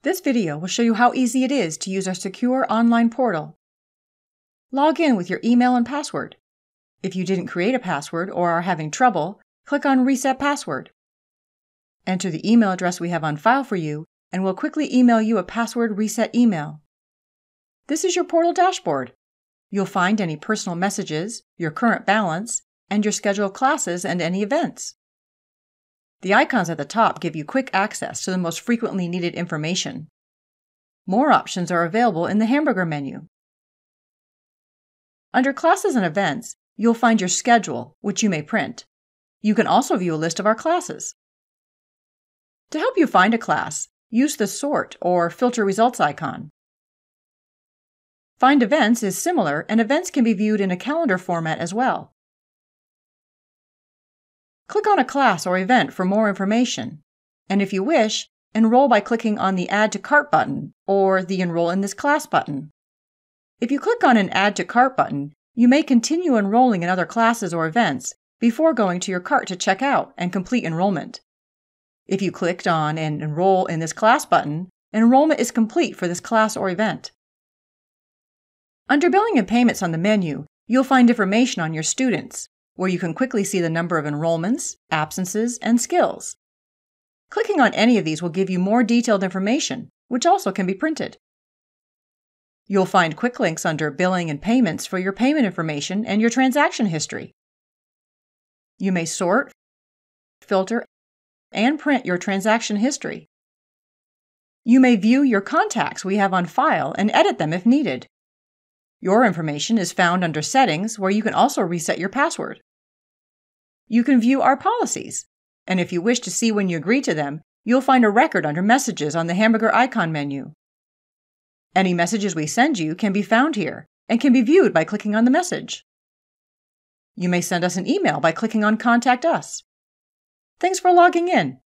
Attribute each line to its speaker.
Speaker 1: This video will show you how easy it is to use our secure online portal. Log in with your email and password. If you didn't create a password or are having trouble, click on Reset Password. Enter the email address we have on file for you, and we'll quickly email you a password reset email. This is your portal dashboard. You'll find any personal messages, your current balance, and your scheduled classes and any events. The icons at the top give you quick access to the most frequently needed information. More options are available in the hamburger menu. Under Classes and Events, you'll find your schedule, which you may print. You can also view a list of our classes. To help you find a class, use the Sort or Filter Results icon. Find Events is similar, and events can be viewed in a calendar format as well. Click on a class or event for more information, and if you wish, enroll by clicking on the Add to Cart button or the Enroll in this class button. If you click on an Add to Cart button, you may continue enrolling in other classes or events before going to your cart to check out and complete enrollment. If you clicked on an Enroll in this class button, enrollment is complete for this class or event. Under Billing and Payments on the menu, you'll find information on your students, where you can quickly see the number of enrollments, absences, and skills. Clicking on any of these will give you more detailed information, which also can be printed. You'll find quick links under Billing and Payments for your payment information and your transaction history. You may sort, filter, and print your transaction history. You may view your contacts we have on file and edit them if needed. Your information is found under Settings, where you can also reset your password. You can view our policies, and if you wish to see when you agree to them, you'll find a record under Messages on the hamburger icon menu. Any messages we send you can be found here and can be viewed by clicking on the message. You may send us an email by clicking on Contact Us. Thanks for logging in.